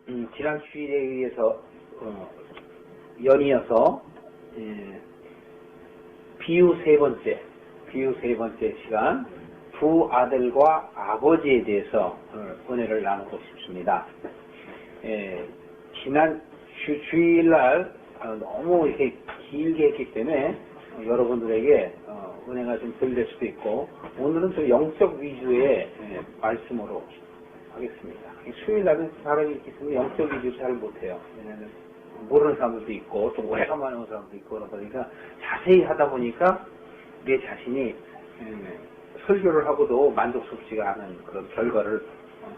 지난 주일에 의해서 연이어서 비유 세 번째 시간 두 아들과 아버지에 대해서 은혜를 나누고 싶습니다. 지난 주일날 너무 이렇게 길게 했기 때문에 여러분들에게 은혜가 좀 덜 될 수도 있고, 오늘은 좀 영적 위주의 말씀으로 하겠습니다. 수요일날은 사람이 있기 때문에 영적 위주를 잘 못해요. 왜냐하면 모르는 사람들도 있고 또 오래간만에 온 사람도 있고 그러다 보니까 자세히 하다 보니까 내 자신이 설교를 하고도 만족스럽지가 않은 그런 결과를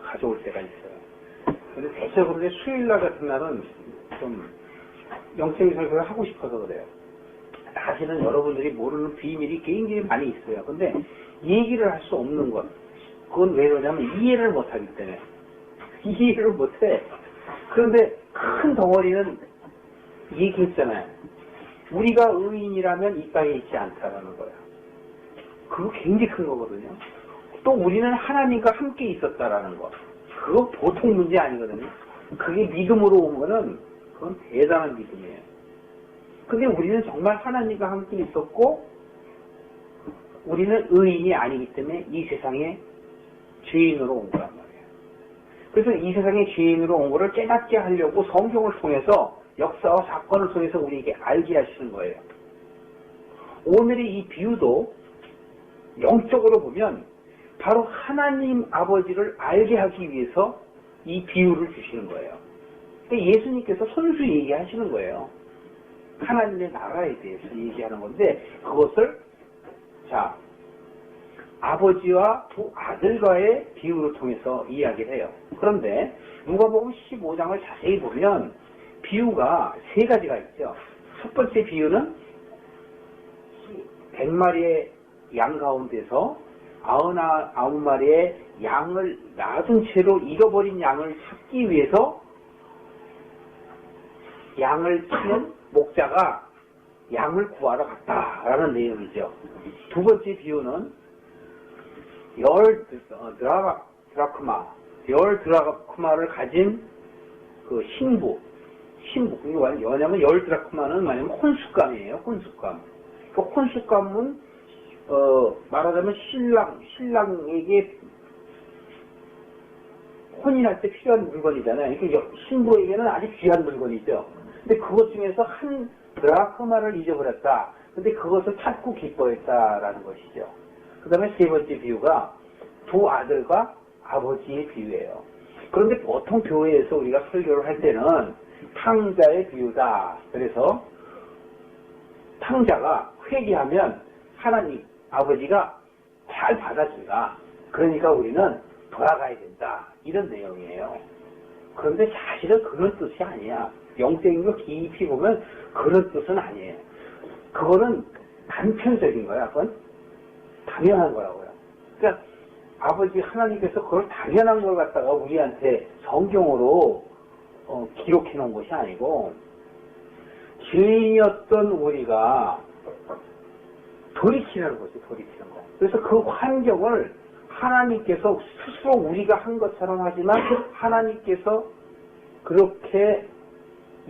가져올 때가 있어요. 그런데 대체적으로 수요일날 같은 날은 좀 영적인 설교를 하고 싶어서 그래요. 사실은 여러분들이 모르는 비밀이 굉장히 많이 있어요. 근데 얘기를 할 수 없는 것, 그건 왜 그러냐면 이해를 못하기 때문에. 이해를 못해. 그런데 큰 덩어리는 얘기했잖아요. 우리가 의인이라면 이 땅에 있지 않다라는 거야. 그거 굉장히 큰 거거든요. 또 우리는 하나님과 함께 있었다라는 거. 그거 보통 문제 아니거든요. 그게 믿음으로 온 거는 그건 대단한 믿음이에요. 근데 우리는 정말 하나님과 함께 있었고 우리는 의인이 아니기 때문에 이 세상에 죄인으로 온 거란 말이에요. 그래서 이 세상에 죄인으로 온 거를 깨닫게 하려고 성경을 통해서 역사와 사건을 통해서 우리에게 알게 하시는 거예요. 오늘의 이 비유도 영적으로 보면 바로 하나님 아버지를 알게 하기 위해서 이 비유를 주시는 거예요. 그러니까 예수님께서 손수 얘기하시는 거예요. 하나님의 나라에 대해서 얘기하는 건데, 그것을 아버지와 두 아들과의 비유를 통해서 이야기를 해요. 그런데 누가복음 15장을 자세히 보면 비유가 세 가지가 있죠. 첫 번째 비유는 100마리의 양 가운데서 99마리의 양을 놔둔 채로 잃어버린 양을 찾기 위해서 양을 치는 목자가 양을 구하러 갔다라는 내용이죠. 두 번째 비유는 열 드라크마를 가진 그 신부. 그게 뭐냐면 열 드라크마는 뭐냐면 혼숫감이에요. 혼숫감. 그 혼숫감은 말하자면 신랑에게 혼인할 때 필요한 물건이잖아요. 그러니까 신부에게는 아주 귀한 물건이죠. 근데 그것 중에서 한 드라크마를 잊어버렸다. 근데 그것을 찾고 기뻐했다라는 것이죠. 그 다음에 세 번째 비유가 두 아들과 아버지의 비유예요. 그런데 보통 교회에서 우리가 설교를 할 때는 탕자의 비유다. 그래서 탕자가 회개하면 하나님 아버지가 잘 받아준다. 그러니까 우리는 돌아가야 된다. 이런 내용이에요. 그런데 사실은 그런 뜻이 아니야. 영적인 거 깊이 보면 그런 뜻은 아니에요. 그거는 단편적인 거야. 그건 당연한 거라고요. 그러니까 아버지 하나님께서 그걸 당연한 걸 갖다가 우리한테 성경으로 기록해 놓은 것이 아니고, 죄인이었던 우리가 돌이키는 거지, 돌이키는 거. 그래서 그 환경을 하나님께서 스스로 우리가 한 것처럼 하지만 하나님께서 그렇게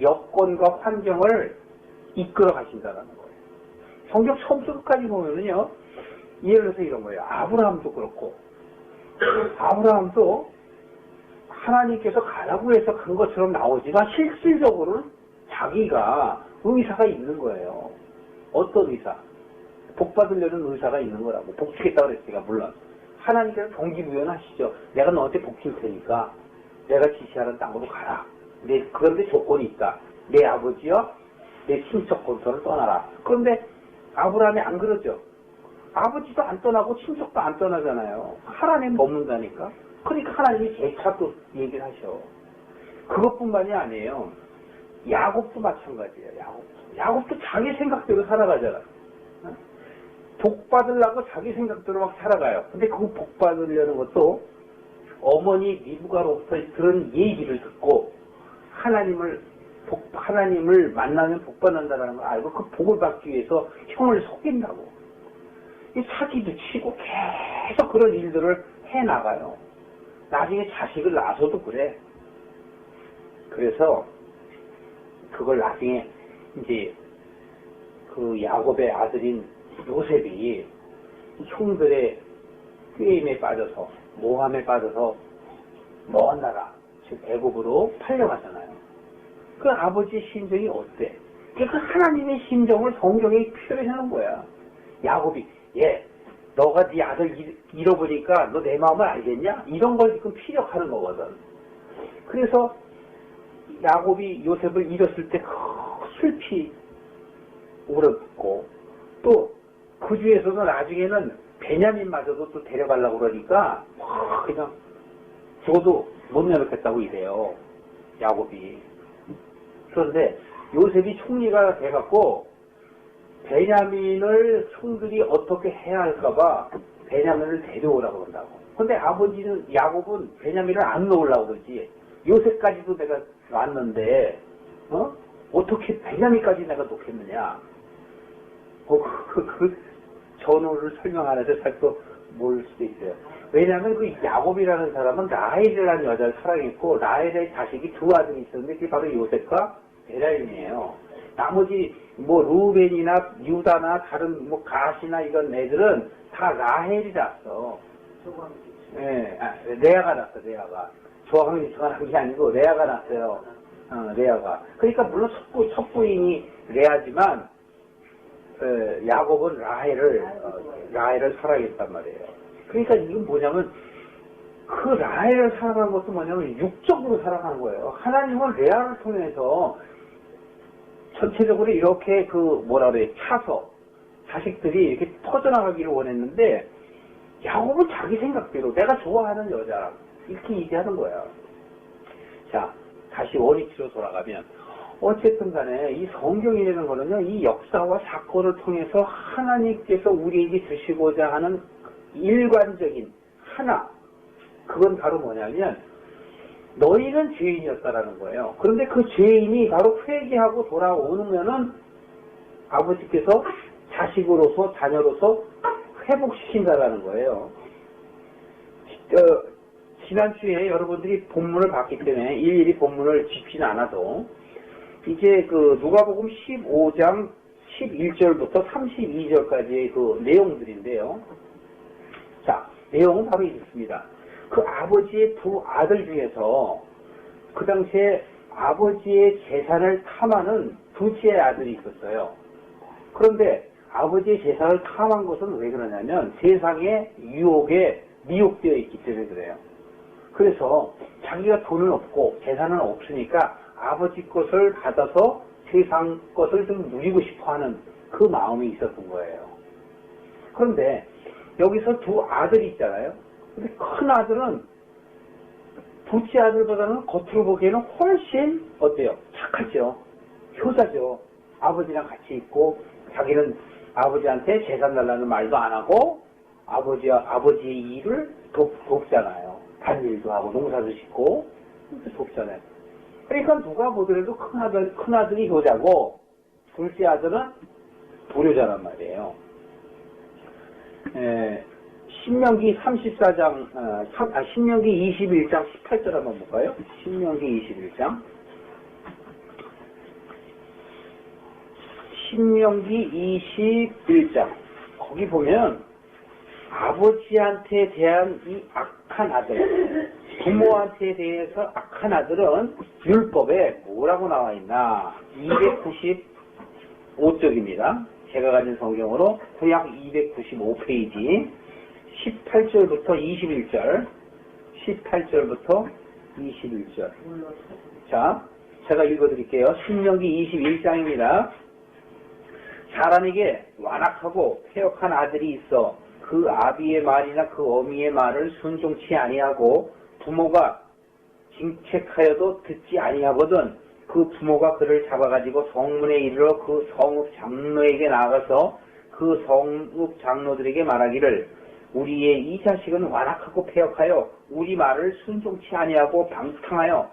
여건과 환경을 이끌어 가신다는 거예요. 성경 처음부터 끝까지 보면은요, 예를 들어서 이런 거예요. 아브라함도 그렇고, 아브라함도 하나님께서 가라고 해서 간 것처럼 나오지만 실질적으로는 자기가 의사가 있는 거예요. 어떤 의사? 복 받으려는 의사가 있는 거라고. 복 주겠다고 그랬으니까, 물론. 하나님께서 동기부여하시죠. 내가 너한테 복 줄 테니까 내가 지시하는 땅으로 가라. 그런데 조건이 있다. 내 아버지와 내 친척 본토를 떠나라. 그런데 아브라함이 안 그러죠. 아버지도 안 떠나고 친척도 안 떠나잖아요. 하나님 머문다니까. 그러니까 하나님이 재차 또 얘기를 하셔. 그것뿐만이 아니에요. 야곱도 마찬가지예요. 야곱도 자기 생각대로 살아가잖아. 복 받으려고 자기 생각대로 막 살아가요. 근데 그 복 받으려는 것도 어머니 리브가로부터 그런 얘기를 듣고 하나님을 만나면 복 받는다는 걸 알고 그 복을 받기 위해서 형을 속인다고. 사기도 치고 계속 그런 일들을 해나가요. 나중에 자식을 낳아서도 그래. 그래서 그걸 나중에 이제 그 야곱의 아들인 요셉이 형들의 꾀임에 빠져서 모함에 빠져서 먼 나라 즉 애굽으로 팔려가잖아요. 그 아버지의 심정이 어때? 그 하나님의 심정을 성경에 표현하는 거야. 야곱이 너가 네 아들 잃어보니까 너 내 마음을 알겠냐? 이런 걸 지금 피력하는 거거든. 그래서 야곱이 요셉을 잃었을 때 슬피 울었고 또 그 중에서도 나중에는 베냐민마저도 또 데려가려고 그러니까 그냥 죽어도 못 내놓겠다고 이래요. 야곱이. 그런데 요셉이 총리가 돼갖고 베냐민을 형들이 어떻게 해야 할까봐 베냐민을 데려오라고 그런다고. 근데 아버지는 야곱은 베냐민을 안 놓으려고 그러지. 요셉까지도 내가 왔는데 어떻게 베냐민까지 내가 놓겠느냐. 그 전후를 설명 안 해서 잘 또 모를 수도 있어요. 왜냐하면 그 야곱이라는 사람은 라헬이라는 여자를 사랑했고 라헬의 자식이 두 아들이 있었는데 그게 바로 요셉과 베냐민이에요. 나머지 뭐 루벤이나 유다나 다른 뭐 가시나 이런 애들은 다 라헬이 낳았어. 레아가 낳았어. 레아가. 조항이 정확한 게 아니고 레아가 낳았어요. 레아가. 그러니까 물론 첫 부인이 레아지만 야곱은 라헬을 사랑했단 말이에요. 그러니까 이건 뭐냐면 그 라헬을 사랑하는 것도 뭐냐면 육적으로 사랑하는 거예요. 하나님은 레아를 통해서 전체적으로 이렇게 차서 자식들이 이렇게 퍼져나가기를 원했는데 야곱은 자기 생각대로 내가 좋아하는 여자 이렇게 얘기하는 거야. 자, 다시 원위치로 돌아가면 어쨌든 간에 이 성경이라는 거는요, 이 역사와 사건을 통해서 하나님께서 우리에게 주시고자 하는 일관적인 하나, 그건 바로 뭐냐면 너희는 죄인이었다라는 거예요. 그런데 그 죄인이 바로 회개하고 돌아오면은 아버지께서 자식으로서 자녀로서 회복시킨다라는 거예요. 지난주에 여러분들이 본문을 봤기 때문에 일일이 본문을 짚지는 않아도 이제 그 누가복음 15장 11절부터 32절까지의 그 내용들인데요. 자, 내용은 바로 이렇습니다. 그 아버지의 두 아들 중에서 그 당시에 아버지의 재산을 탐하는 둘째 아들이 있었어요. 그런데 아버지의 재산을 탐한 것은 왜 그러냐면 세상의 유혹에 미혹되어 있기 때문에 그래요. 그래서 자기가 돈은 없고 재산은 없으니까 아버지 것을 받아서 세상 것을 좀 누리고 싶어하는 그 마음이 있었던 거예요. 그런데 여기서 두 아들이 있잖아요. 근데 큰 아들은 둘째 아들보다는 겉으로 보기에는 훨씬 어때요? 착하죠. 효자죠. 아버지랑 같이 있고 자기는 아버지한테 재산 달라는 말도 안 하고 아버지의 일을 돕잖아요. 밭일도 하고 농사도 짓고 돕잖아요. 그러니까 누가 보더라도 큰 아들이 효자고 둘째 아들은 불효자란 말이에요. 신명기 34장, 신명기 21장 18절 한번 볼까요? 신명기 21장. 신명기 21장. 거기 보면 아버지한테 대한 이 악한 아들, 부모한테 대해서 악한 아들은 율법에 뭐라고 나와 있나? 295쪽입니다. 제가 가진 성경으로 구약 295페이지 18절부터 21절 18절부터 21절. 자, 제가 읽어드릴게요. 신명기 21장입니다. 사람에게 완악하고 패역한 아들이 있어 그 아비의 말이나 그 어미의 말을 순종치 아니하고 부모가 징책하여도 듣지 아니하거든 그 부모가 그를 잡아가지고 성문에 이르러 그 성읍 장로에게 나가서 그 성읍 장로들에게 말하기를 우리의 이 자식은 완악하고 패역하여 우리 말을 순종치 아니하고 방탕하여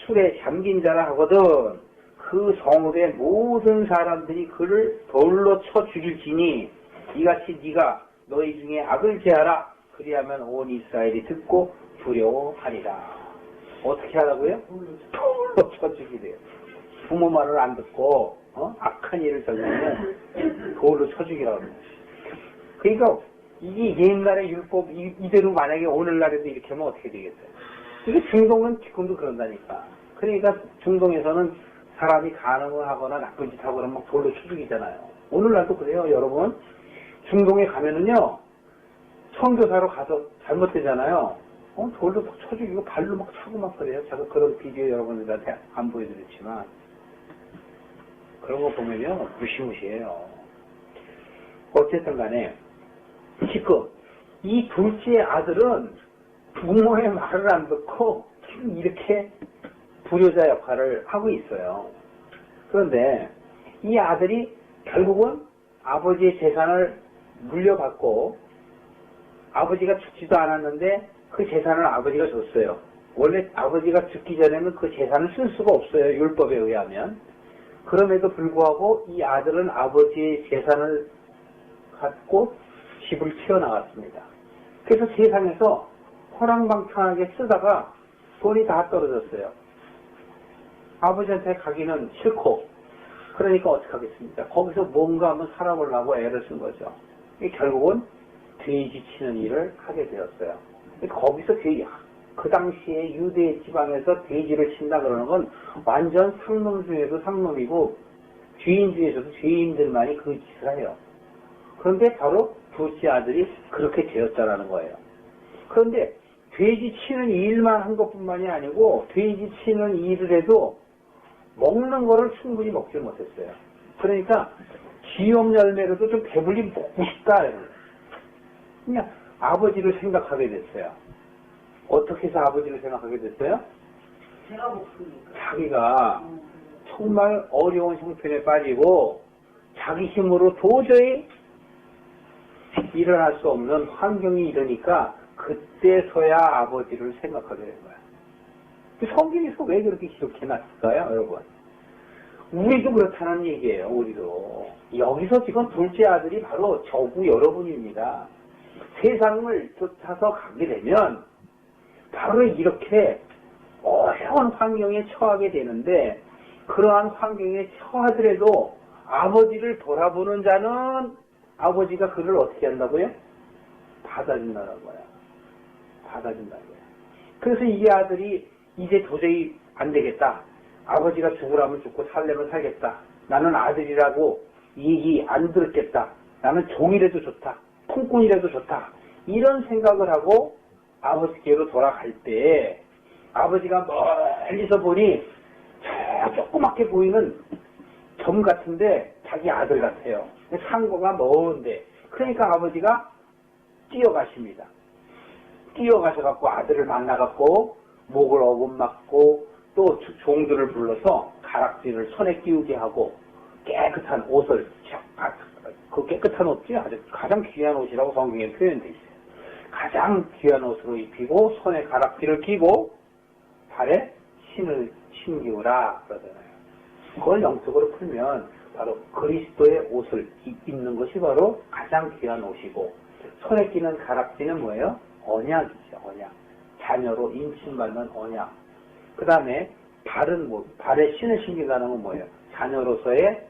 술에 잠긴 자라 하거든 그 성읍의 모든 사람들이 그를 돌로 쳐 죽일지니 이같이 네가 너희 중에 악을 제하라 그리하면 온 이스라엘이 듣고 두려워하리라. 어떻게 하라고요? 돌로 쳐 죽이래요. 부모 말을 안 듣고 악한 일을 저지르면 돌로 쳐 죽이라고 합니다. 그러니까 이게 옛날의 율법 이대로 만약에 오늘날에도 이렇게 하면 어떻게 되겠어요? 이게 중동은 지금도 그런다니까. 그러니까 중동에서는 사람이 간음을 하거나 나쁜 짓 하고 그러면 막 돌로 쳐 죽이잖아요. 오늘날도 그래요, 여러분. 중동에 가면은요, 선교사로 가서 잘못되잖아요. 돌로 막 쳐 죽이고 발로 막 차고 막 그래요. 제가 그런 비디오 여러분들한테 안 보여드렸지만. 그런 거 보면요, 무시무시해요. 어쨌든 간에, 지금, 이 둘째 아들은 부모의 말을 안 듣고 지금 이렇게 불효자 역할을 하고 있어요. 그런데 이 아들이 결국은 아버지의 재산을 물려받고 아버지가 죽지도 않았는데 그 재산을 아버지가 줬어요. 원래 아버지가 죽기 전에는 그 재산을 쓸 수가 없어요. 율법에 의하면. 그럼에도 불구하고 이 아들은 아버지의 재산을 갖고 집을 튀어나갔습니다. 그래서 세상에서 허랑방탕하게 쓰다가 돈이 다 떨어졌어요. 아버지한테 가기는 싫고 그러니까 어떻게 하겠습니까? 거기서 뭔가 한번 살아보려고 애를 쓴 거죠. 결국은 돼지 치는 일을 하게 되었어요. 거기서 그 당시에 유대 지방에서 돼지를 친다 그러는 건 완전 상놈 중에도 상놈이고 죄인 중에서도 죄인들만이 그 짓을 해요. 그런데 바로 둘째 아들이 그렇게 되었다라는 거예요. 그런데 돼지 치는 일만 한 것뿐만이 아니고 돼지 치는 일을 해도 먹는 거를 충분히 먹지 못했어요. 그러니까 기업 열매로도 좀 배불리 먹고 싶다. 그냥 아버지를 생각하게 됐어요. 어떻게 해서 아버지를 생각하게 됐어요? 제가 먹으니까. 자기가 정말 어려운 형편에 빠지고 자기 힘으로 도저히 일어날 수 없는 환경이 이러니까 그때서야 아버지를 생각하게 된 거야. 성경에서 왜 그렇게 기록해놨을까요, 여러분? 우리도 그렇다는 얘기예요, 우리도. 여기서 지금 둘째 아들이 바로 저구 여러분입니다. 세상을 쫓아서 가게 되면 바로 이렇게 어려운 환경에 처하게 되는데 그러한 환경에 처하더라도 아버지를 돌아보는 자는 아버지가 그를 어떻게 한다고요? 받아준다는 거야. 받아준다는 거야. 그래서 이 아들이 이제 도저히 안 되겠다. 아버지가 죽으라면 죽고 살려면 살겠다. 나는 아들이라고 얘기 안 들었겠다. 나는 종이라도 좋다. 통꾼이라도 좋다. 이런 생각을 하고 아버지께로 돌아갈 때 아버지가 멀리서 보니 저 조그맣게 보이는 점 같은데 자기 아들 같아요. 상고가 먼데 그러니까 아버지가 뛰어가십니다. 뛰어가셔갖고 아들을 만나갖고 목을 어금맞고 또 종들을 불러서 가락지를 손에 끼우게 하고 깨끗한 옷을 그 깨끗한 옷이 아주 가장 귀한 옷이라고 성경에 표현되어 있어요. 가장 귀한 옷으로 입히고 손에 가락지를 끼고 발에 신을 신기우라 그러잖아요. 그걸 영적으로 풀면 바로 그리스도의 옷을 입는 것이 바로 가장 귀한 옷이고 손에 끼는 가락지는 뭐예요? 언약이죠. 언약. 자녀로 인침받는 언약. 그 다음에 발에 신을 신긴다는 건 뭐예요? 자녀로서의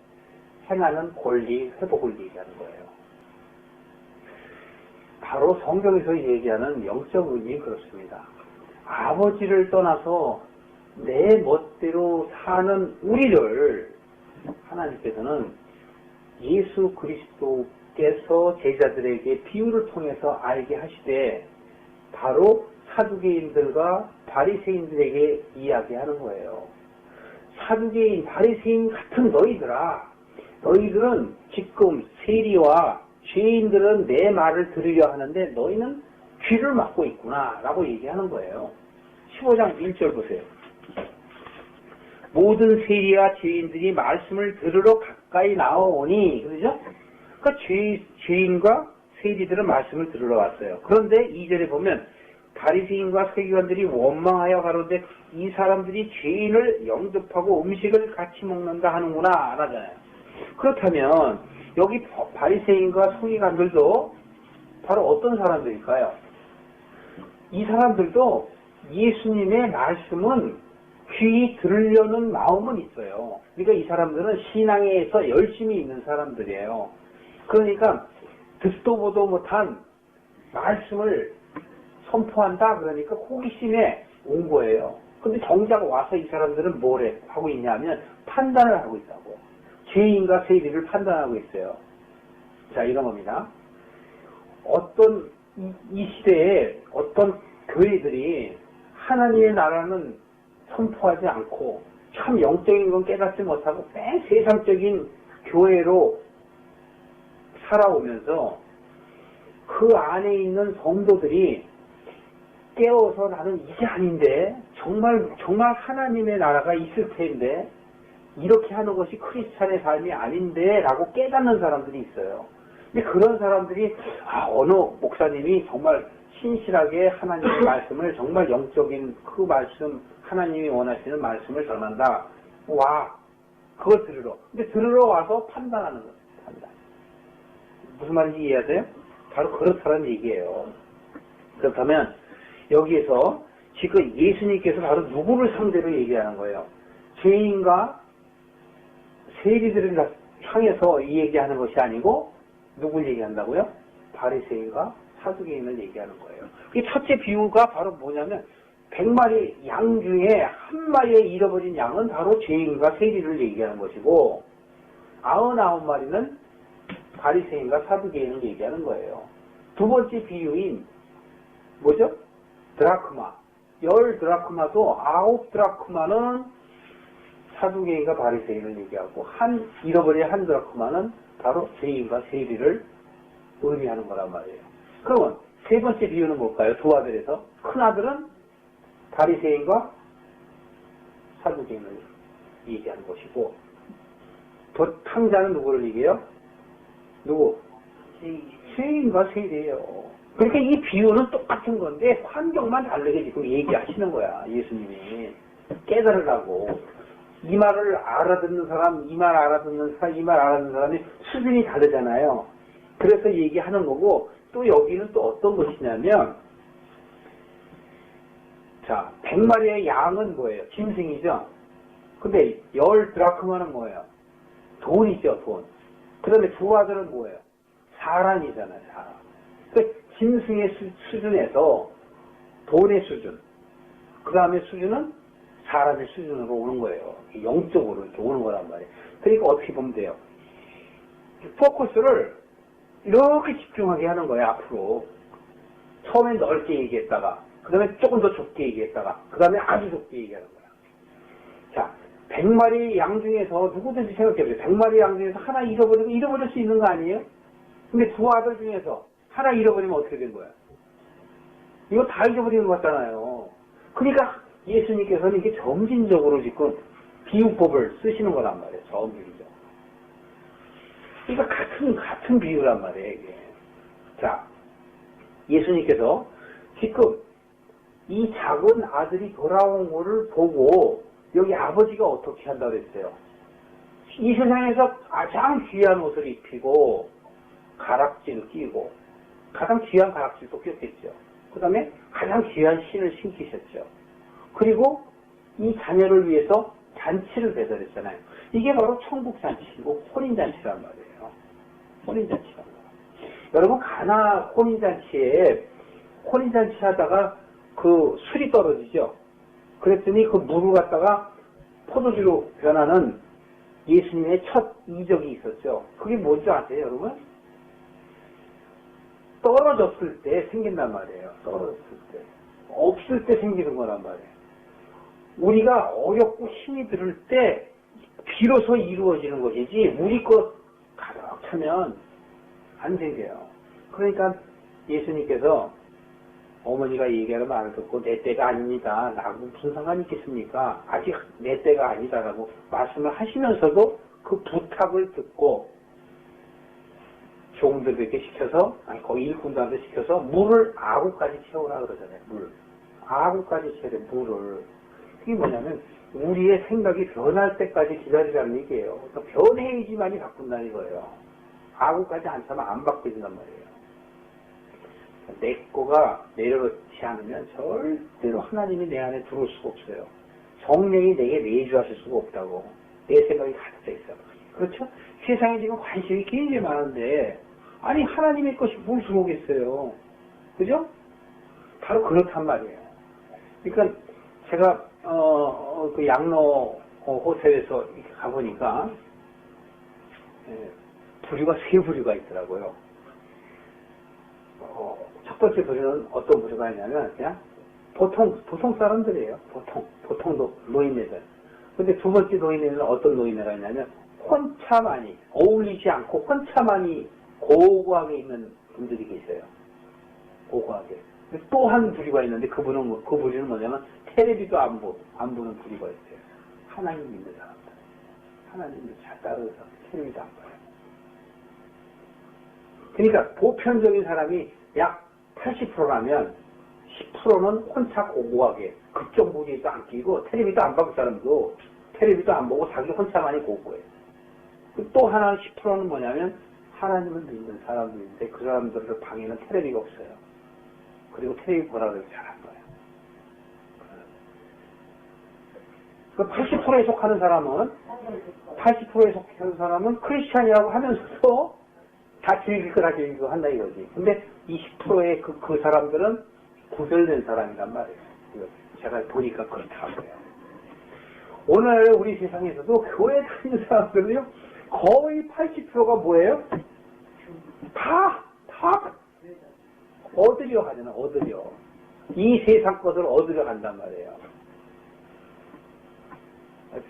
행하는 권리, 회복을 얘기하는 거예요. 바로 성경에서 얘기하는 영적 의미 그렇습니다. 아버지를 떠나서 내 멋대로 사는 우리를 하나님께서는 예수 그리스도께서 제자들에게 비유를 통해서 알게 하시되 바로 사두개인들과 바리새인들에게 이야기하는 거예요. 사두개인, 바리새인 같은 너희들은 지금 세리와 죄인들은 내 말을 들으려 하는데 너희는 귀를 막고 있구나 라고 얘기하는 거예요. 15장 1절 보세요. 모든 세리와 죄인들이 말씀을 들으러 가까이 나오니 그러죠? 그러니까 죄인과 세리들은 말씀을 들으러 왔어요. 그런데 2절에 보면 바리새인과 서기관들이 원망하여 가로되 이 사람들이 죄인을 영접하고 음식을 같이 먹는다 하는구나 하잖아요. 그렇다면 여기 바리새인과 서기관들도 바로 어떤 사람들일까요? 이 사람들도 예수님의 말씀은 귀히 들으려는 마음은 있어요. 그러니까 이 사람들은 신앙에서 열심히 있는 사람들이에요. 그러니까 듣도 보도 못한 말씀을 선포한다 그러니까 호기심에 온 거예요. 근데 정작 와서 이 사람들은 뭘 하고 있냐면 판단을 하고 있다고. 죄인과 세리를 판단하고 있어요. 자, 이런 겁니다. 어떤 이 시대에 어떤 교회들이 하나님의 나라는 선포하지 않고 참 영적인 건 깨닫지 못하고 매 세상적인 교회로 살아오면서 그 안에 있는 성도들이 깨워서 나는 이게 아닌데 정말 하나님의 나라가 있을 텐데 이렇게 하는 것이 크리스찬의 삶이 아닌데 라고 깨닫는 사람들이 있어요. 근데 그런 사람들이 어느 목사님이 정말 신실하게 하나님의 말씀을 정말 영적인 그 말씀 하나님이 원하시는 말씀을 전한다. 와 그걸 들으러. 근데 들으러 와서 판단하는 거예요. 판단. 무슨 말인지 이해하세요? 바로 그렇다는 얘기예요. 그렇다면 여기에서 지금 예수님께서 바로 누구를 상대로 얘기하는 거예요? 죄인과 세리들을 향해서 이 얘기하는 것이 아니고 누굴 얘기한다고요? 바리새인과 사두개인을 얘기하는 거예요. 이 첫째 비유가 바로 뭐냐면 100마리 양 중에 한 마리의 잃어버린 양은 바로 죄인과 세리를 얘기하는 것이고 99마리는 바리새인과 사두개인을 얘기하는 거예요. 두 번째 비유인 뭐죠? 드라크마. 10드라크마도 9드라크마는 사두개인과 바리새인을 얘기하고 잃어버린 한 드라크마는 바로 죄인과 세리를 의미하는 거란 말이에요. 그러면 세 번째 비유는 뭘까요? 두 아들에서 큰 아들은 바리새인과 사두개인을 얘기하는 것이고 더 탕자는 누구를 얘기해요? 누구? 죄인과 세리예요. 그러니까 이 비유는 똑같은 건데 환경만 다르게 지금 얘기하시는 거야. 예수님이 깨달으라고. 이 말을 알아듣는 사람, 이 말 알아듣는 사람, 이 말 알아듣는 사람이 수준이 다르잖아요. 그래서 얘기하는 거고 또 여기는 또 어떤 것이냐면 자, 100마리의 양은 뭐예요? 짐승이죠. 근데 10드라크마는 뭐예요? 돈이죠, 돈. 그 다음에 두 아들은 뭐예요? 사람이잖아요, 사람. 그러니까 짐승의 수준에서 돈의 수준, 그 다음에 수준은 사람의 수준으로 오는 거예요. 영적으로 이렇게 오는 거란 말이에요. 그러니까 어떻게 보면 돼요? 포커스를 이렇게 집중하게 하는 거예요, 앞으로. 처음엔 넓게 얘기했다가, 그 다음에 조금 더 좁게 얘기했다가, 그 다음에 아주 좁게 얘기하는 거야. 자, 100마리 양 중에서 누구든지 생각해보세요. 100마리 양 중에서 하나 잃어버릴 수 있는 거 아니에요? 근데 두 아들 중에서 하나 잃어버리면 어떻게 된 거야? 이거 다 잊어버리는 것 같잖아요. 그러니까 예수님께서는 이게 점진적으로 지금 비유법을 쓰시는 거란 말이에요. 점진적으로. 그러니까 같은 비유란 말이에요, 이게. 자, 예수님께서 지금 이 작은 아들이 돌아온 거를 보고 여기 아버지가 어떻게 한다고 그랬어요? 이 세상에서 가장 귀한 옷을 입히고 가락지를 끼고 가장 귀한 가락지도 꼈겠죠. 그 다음에 가장 귀한 신을 신기셨죠. 그리고 이 자녀를 위해서 잔치를 배설했잖아요. 이게 바로 천국잔치고 혼인잔치란 말이에요. 혼인잔치란 말이에요. 여러분 가나 혼인잔치 하다가 그 술이 떨어지죠. 그랬더니 그 물을 갖다가 포도주로 변하는 예수님의 첫 이적이 있었죠. 그게 뭔지 아세요, 여러분? 떨어졌을 때 생긴단 말이에요. 떨어졌을 때. 없을 때 생기는 거란 말이에요. 우리가 어렵고 힘이 들을 때 비로소 이루어지는 것이지 우리 것 가득 차면 안 생겨요. 그러니까 예수님께서 어머니가 얘기하는 말을 듣고 내 때가 아닙니다. 나하고 무슨 상관이 있겠습니까? 아직 내 때가 아니다라고 말씀을 하시면서도 그 부탁을 듣고 종들에게 시켜서 거기 일꾼들한테 시켜서 물을 아구까지 채우라 그러잖아요. 물. 아구까지 채우래 물을. 그게 뭐냐면 우리의 생각이 변할 때까지 기다리라는 얘기예요. 그러니까 변해야지만이 바꾼다는 거예요. 아구까지 안 차면 안 바뀌어진단 말이에요. 내 거가 내려놓지 않으면 절대로 하나님이 내 안에 들어올 수가 없어요. 성령이 내게 내주하실 수가 없다고. 내 생각이 가득 차 있어. 그렇죠? 세상에 지금 관심이 굉장히 많은데, 아니, 하나님의 것이 무슨 오겠어요. 그죠? 바로 그렇단 말이에요. 그러니까, 제가, 그 양로 호텔에서 이렇게 가보니까, 부류가 세 부류가 있더라고요. 첫 번째 부류는 어떤 부류가 있냐면, 그냥, 보통 사람들이에요. 보통 노인네들. 근데 두 번째 노인네는 어떤 노인네가 있냐면, 혼자만이, 어울리지 않고 혼자만이 고고하게 있는 분들이 계세요. 고고하게. 또 한 부류가 있는데, 그 부류는 뭐냐면, 텔레비도 안 보는 부류가 있어요. 하나님 믿는 사람들. 하나님을 잘 따르는 사람, 텔레비도 안 봐요. 그러니까, 보편적인 사람이 약 80%라면, 10%는 혼자 고고하게, 극정부지에도 안 끼고, 텔레비도 안 봐볼 사람도, 텔레비도 안 보고 자기 혼자만이 고고해요. 또 하나 10%는 뭐냐면, 하나님을 믿는 사람들인데, 그 사람들 방에는 텔레비가 없어요. 그리고 텔레비 보라고 해서 잘 안 봐요. 그 80%에 속하는 사람은, 80%에 속하는 사람은 크리스찬이라고 하면서도 다 즐기고 한다 이거지. 근데 20%의 그 사람들은 구별된 사람이란 말이에요. 제가 보니까 그렇다고요. 오늘 우리 세상에서도 교회 다니는 사람들은요, 거의 80%가 뭐예요? 다 얻으려 하잖아, 얻으려. 이 세상 것을 얻으려 한단 말이에요.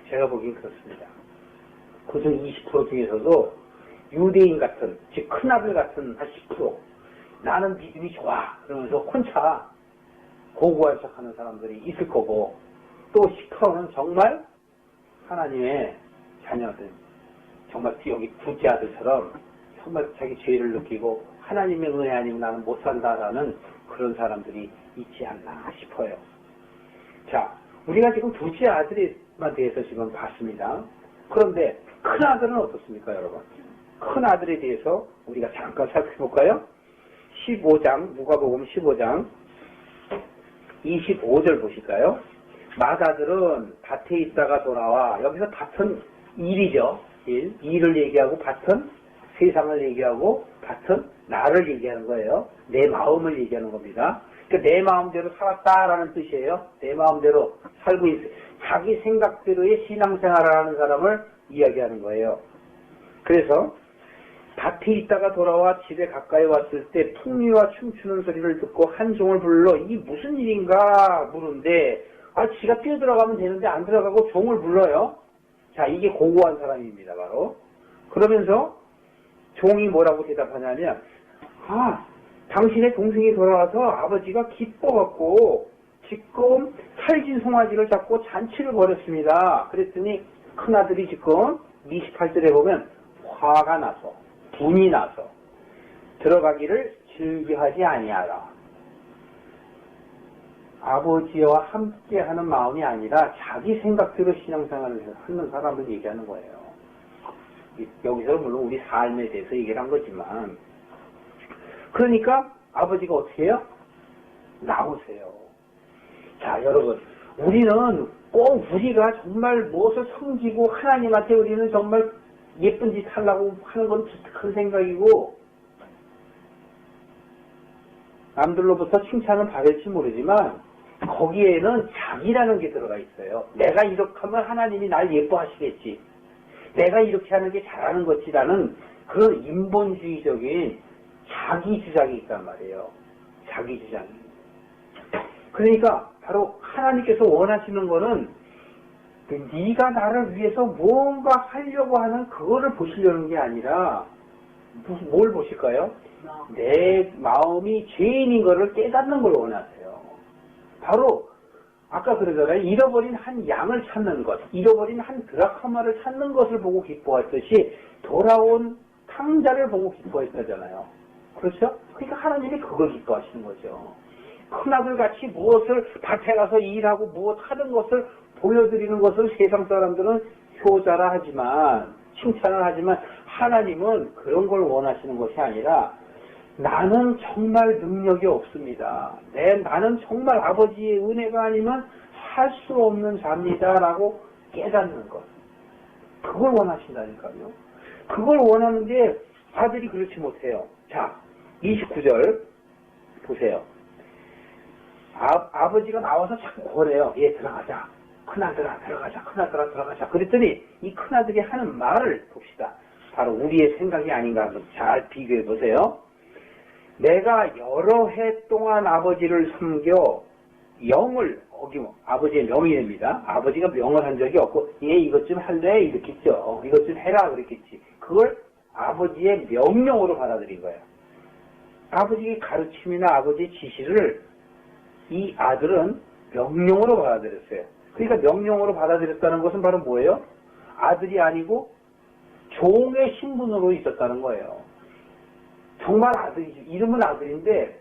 제가 보기엔 그렇습니다. 그중 20% 중에서도 유대인 같은, 즉 큰아들 같은 한 10%, 나는 믿음이 좋아 그러면서 혼자 고고한 척하는 사람들이 있을 거고, 또 10%는 정말 하나님의 자녀들, 정말 여기 둘째 아들처럼 정말 자기 죄를 느끼고 하나님의 은혜 아니면 나는 못 산다라는 그런 사람들이 있지 않나 싶어요. 자, 우리가 지금 둘째 아들에만 대해서 지금 봤습니다. 그런데 큰 아들은 어떻습니까, 여러분? 큰 아들에 대해서 우리가 잠깐 살펴볼까요? 15장, 누가복음 15장 25절 보실까요? 맏아들은 밭에 있다가 돌아와, 여기서 밭은 일이죠. 일을 얘기하고 밭은 세상을 얘기하고 밭은 나를 얘기하는 거예요. 내 마음을 얘기하는 겁니다. 그러니까 내 마음대로 살았다라는 뜻이에요. 내 마음대로 살고 있어요. 자기 생각대로의 신앙생활을 하는 사람을 이야기하는 거예요. 그래서 밭에 있다가 돌아와 집에 가까이 왔을 때 풍류와 춤추는 소리를 듣고 한 종을 불러 이게 무슨 일인가 물은데, 지가 뛰어들어가면 되는데 안 들어가고 종을 불러요. 자, 이게 고고한 사람입니다, 바로. 그러면서 종이 뭐라고 대답하냐면, 당신의 동생이 돌아와서 아버지가 기뻐갖고 지금 살진 송아지를 잡고 잔치를 벌였습니다. 그랬더니 큰아들이 지금 28절에 보면 화가 나서, 분이 나서 들어가기를 즐겨하지 아니하라. 아버지와 함께하는 마음이 아니라 자기 생각대로 신앙생활을 하는 사람을 얘기하는 거예요. 여기서 물론 우리 삶에 대해서 얘기를 한 거지만, 그러니까 아버지가 어떻게 해요? 나오세요. 자, 여러분, 우리는 꼭 우리가 정말 무엇을 섬기고 하나님한테 우리는 정말 예쁜 짓 하려고 하는 건 큰 생각이고, 남들로부터 칭찬을 받을지 모르지만 거기에는 자기라는 게 들어가 있어요. 내가 이렇게 하면 하나님이 날 예뻐하시겠지, 내가 이렇게 하는 게 잘하는 것이라는 그런 인본주의적인 자기 주장이 있단 말이에요. 자기 주장이. 그러니까 바로 하나님께서 원하시는 거는 네가 나를 위해서 무언가 하려고 하는 그거를 보시려는 게 아니라 뭘 보실까요? 내 마음이 죄인인 거를 깨닫는 걸 원하세요. 바로 아까 그러잖아요. 잃어버린 한 양을 찾는 것, 잃어버린 한 드라크마를 찾는 것을 보고 기뻐했듯이 돌아온 탕자를 보고 기뻐했다잖아요. 그렇죠? 그러니까 하나님이 그걸 기뻐하시는 거죠. 큰아들같이 무엇을 밭에 가서 일하고 무엇 하는 것을 보여드리는 것을 세상 사람들은 효자라 하지만, 칭찬을 하지만, 하나님은 그런 걸 원하시는 것이 아니라 나는 정말 능력이 없습니다. 나는 정말 아버지의 은혜가 아니면 살 수 없는 자입니다라고 깨닫는 것. 그걸 원하신다니까요. 그걸 원하는데 아들이 그렇지 못해요. 자, 29절 보세요. 아버지가 나와서 자꾸 권해요. 얘 들어가자. 큰아들아 들어가자. 큰아들아 들어가자. 그랬더니 이 큰아들이 하는 말을 봅시다. 바로 우리의 생각이 아닌가 한번 잘 비교해 보세요. 내가 여러 해 동안 아버지를 섬겨 영을 어기면 아버지의 명이 됩니다. 아버지가 명을 한 적이 없고 얘 이것 좀 할래? 이렇겠죠. 이것 좀 해라 그랬겠지. 그걸 아버지의 명령으로 받아들인 거예요. 아버지의 가르침이나 아버지의 지시를 이 아들은 명령으로 받아들였어요. 그러니까 명령으로 받아들였다는 것은 바로 뭐예요? 아들이 아니고 종의 신분으로 있었다는 거예요. 정말 아들이지. 이름은 아들인데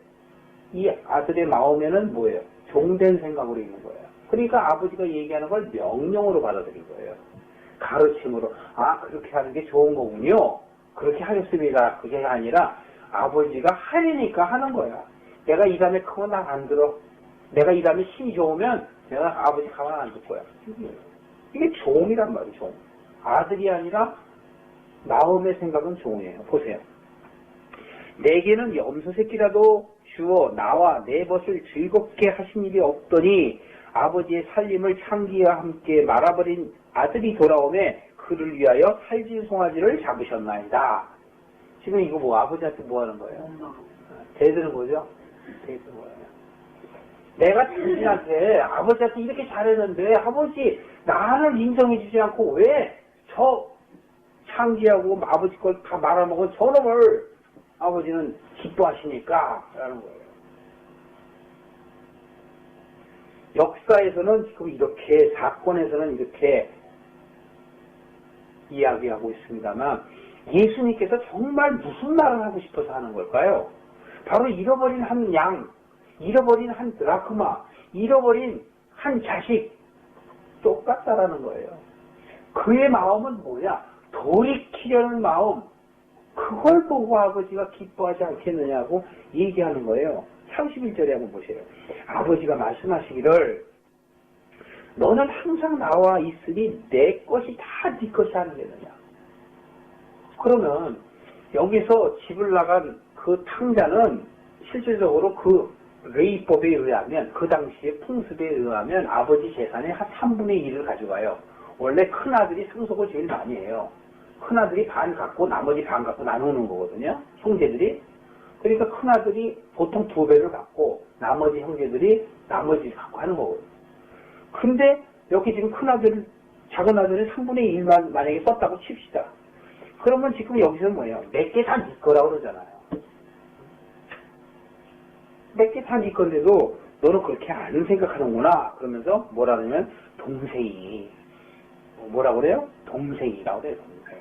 이 아들의 마음에는 뭐예요? 종된 생각으로 있는 거예요. 그러니까 아버지가 얘기하는 걸 명령으로 받아들인 거예요. 가르침으로. 아, 그렇게 하는 게 좋은 거군요. 그렇게 하겠습니다. 그게 아니라 아버지가 하려니까 하는 거야. 내가 이 다음에 크면 난 안 들어. 내가 이 다음에 힘이 좋으면 내가 아버지 가만 안 둘 거야. 이게 종이란 말이에요. 종. 아들이 아니라 마음의 생각은 종이에요. 보세요. 내게는 염소 새끼라도 주어 나와 내 벗을 즐겁게 하신 일이 없더니 아버지의 살림을 창기와 함께 말아버린 아들이 돌아오매 그를 위하여 살진 송아지를 잡으셨나이다. 지금 이거 뭐 아버지한테 뭐 하는 거예요? 대드는 거죠? 대드는 거예요. 내가 당신한테 아버지한테 이렇게 잘했는데 아버지 나를 인정해 주지 않고 왜 저 창기하고 아버지 걸 다 말아먹은 저놈을 아버지는 기뻐하시니까 라는 거예요. 역사에서는 지금 이렇게 사건에서는 이렇게 이야기하고 있습니다만 예수님께서 정말 무슨 말을 하고 싶어서 하는 걸까요? 바로 잃어버린 한 양, 잃어버린 한 드라크마, 잃어버린 한 자식 똑같다라는 거예요. 그의 마음은 뭐야? 돌이키려는 마음. 그걸 보고 아버지가 기뻐하지 않겠느냐고 얘기하는 거예요. 31절에 한번 보세요. 아버지가 말씀하시기를 너는 항상 나와 있으니 내 것이 다 네 것이 아니겠느냐. 그러면 여기서 집을 나간 그 탕자는 실질적으로 그 레이법에 의하면 그 당시의 풍습에 의하면 아버지 재산의 한 3분의 1을 가져가요. 원래 큰아들이 상속을 제일 많이 해요. 큰아들이 반 갖고 나머지 반 갖고 나누는 거거든요. 형제들이. 그러니까 큰아들이 보통 2배를 갖고 나머지 형제들이 나머지 갖고 하는 거거든요. 근데 여기 지금 작은 아들은 3분의 1만 만약에 썼다고 칩시다. 그러면 지금 여기서는 뭐예요? 내게 다 네 거라고 그러잖아요. 내게 다 네 건데도 너는 그렇게 안 생각하는구나. 그러면서 뭐라 그러면 동생이 뭐라 그래요? 동생이라고 그래요. 동생.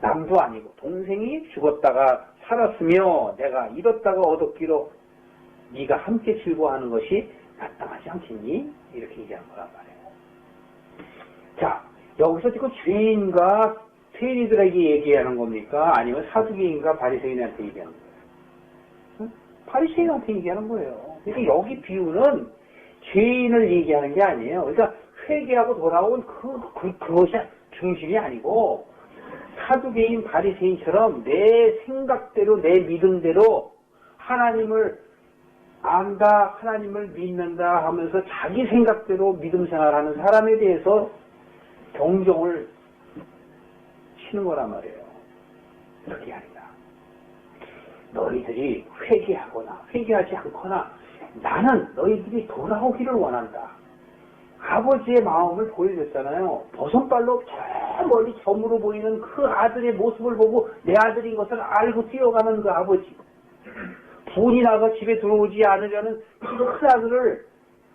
남도 아니고 동생이 죽었다가 살았으며 내가 잃었다가 얻었기로 네가 함께 즐거워하는 것이 마땅하지 않겠니? 이렇게 얘기한 거란 말이에요. 자, 여기서 지금 죄인과 세리들에게 얘기하는 겁니까? 아니면 사두개인과 바리새인한테 얘기하는 거예요? 응? 바리새인한테 얘기하는 거예요. 그러니까 여기 비유는 죄인을 얘기하는 게 아니에요. 그러니까 회개하고 돌아온 그것이 중심이 아니고 사두개인 바리새인처럼 내 생각대로 내 믿음대로 하나님을 안다, 하나님을 믿는다 하면서 자기 생각대로 믿음 생활하는 사람에 대해서 경종을 치는 거란 말이에요. 그게 아니라 너희들이 회개하거나 회개하지 않거나 나는 너희들이 돌아오기를 원한다. 아버지의 마음을 보여줬잖아요. 버선발로 저 멀리 점으로 보이는 그 아들의 모습을 보고 내 아들인 것을 알고 뛰어가는 그 아버지. 분이 나가 집에 들어오지 않으려는 그 아들을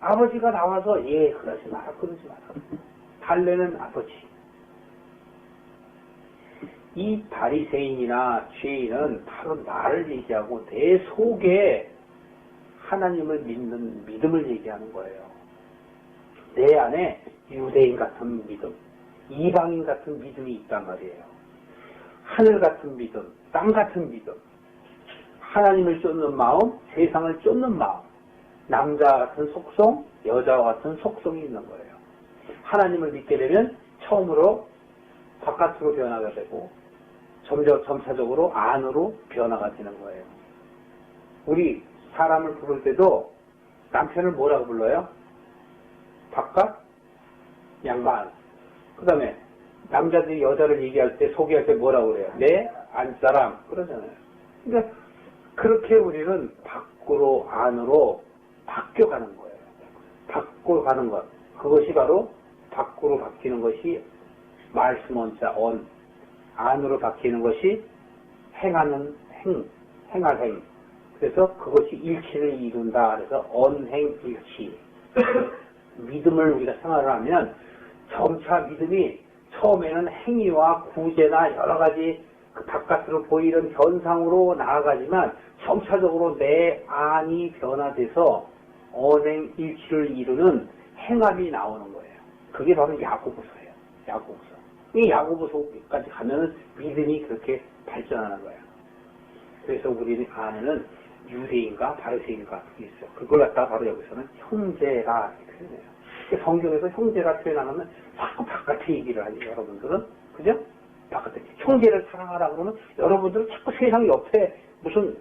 아버지가 나와서 예 그러지 마라 그러지 마라 달래는 아버지. 이 바리새인이나 죄인은 바로 나를 얘기하고 내 속에 하나님을 믿는 믿음을 얘기하는 거예요. 내 안에 유대인 같은 믿음, 이방인 같은 믿음이 있단 말이에요. 하늘 같은 믿음, 땅 같은 믿음, 하나님을 쫓는 마음, 세상을 쫓는 마음, 남자 같은 속성, 여자와 같은 속성이 있는 거예요. 하나님을 믿게 되면 처음으로 바깥으로 변화가 되고 점차적으로 안으로 변화가 되는 거예요. 우리 사람을 부를 때도 남편을 뭐라고 불러요? 바깥, 양반. 그 다음에 남자들이 여자를 얘기할 때, 소개할 때 뭐라고 그래요? 내 안사람. 그러잖아요. 그러니까 그렇게 우리는 밖으로 안으로 바뀌어가는 거예요. 바꿔가는 것. 그것이 바로 밖으로 바뀌는 것이 말씀 원자 언, 안으로 바뀌는 것이 행하는 행할 행. 그래서 그것이 일치를 이룬다. 그래서 언행일치. 믿음을 우리가 생활을 하면 점차 믿음이 처음에는 행위와 구제나 여러 가지 그 바깥으로 보이는 현상으로 나아가지만 점차적으로 내 안이 변화돼서 언행일치를 이루는 행함이 나오는 거예요. 그게 바로 야고보서예요. 야고보서. 이 야고보서까지 가면은 믿음이 그렇게 발전하는 거예요. 그래서 우리 안에는 유대인과 바리새인과 그게 있어요. 그걸 갖다가 바로 여기서는 형제라 이렇게 표현해요. 성경에서 형제라 표현하면 자꾸 바깥에 얘기를 하죠. 여러분들은 그죠? 바깥에 형제를 사랑하라 그러면 여러분들은 자꾸 세상 옆에 무슨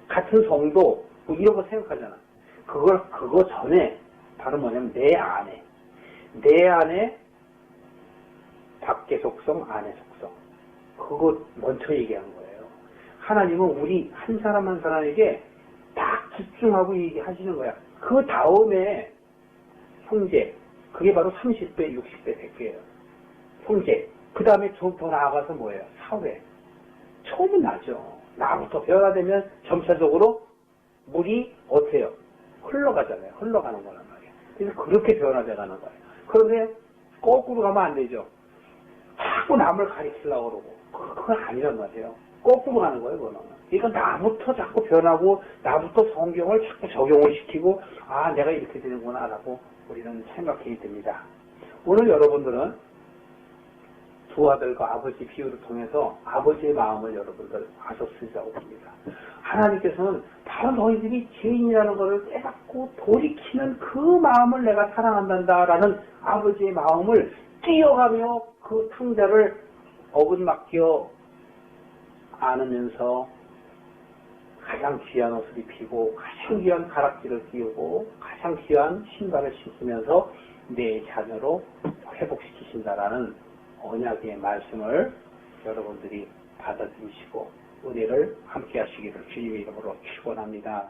같은 성도 뭐 이런 거 생각하잖아. 그거 전에 바로 뭐냐면 내 안에 밖의 속성, 안의 속성. 그거 먼저 얘기한 거예요. 하나님은 우리 한 사람 한 사람에게 딱 집중하고 얘기하시는 거야. 그 다음에 형제. 그게 바로 30배, 60배, 100배예요. 형제. 그 다음에 더 나아가서 뭐예요? 사회. 처음은 나죠. 나부터 변화되면 점차적으로 물이 어때요? 흘러가잖아요. 흘러가는 거란 말이에요. 그래서 그렇게 변화돼 가는 거예요. 그런데 거꾸로 가면 안 되죠. 자꾸 남을 가리키려고 그러고. 그건 아니란 말이에요. 거꾸로 가는 거예요, 그거는. 그러니까 나부터 자꾸 변하고, 나부터 성경을 자꾸 적용을 시키고, 아, 내가 이렇게 되는구나, 라고 우리는 생각해야 됩니다. 오늘 여러분들은 두 아들과 아버지 비유를 통해서 아버지의 마음을 여러분들 아셨으리라고 봅니다. 하나님께서는 바로 너희들이 죄인이라는 것을 깨닫고 돌이키는 그 마음을 내가 사랑한단다라는 아버지의 마음을 뛰어가며 그 탕자를 어긋맡겨 안으면서 가장 귀한 옷을 입히고 가장 귀한 가락지를 끼우고 가장 귀한 신발을 신으면서 내 자녀로 회복시키신다라는 언약의 말씀을 여러분들이 받아들이시고 은혜를 함께 하시기를 주님의 이름으로 축원합니다.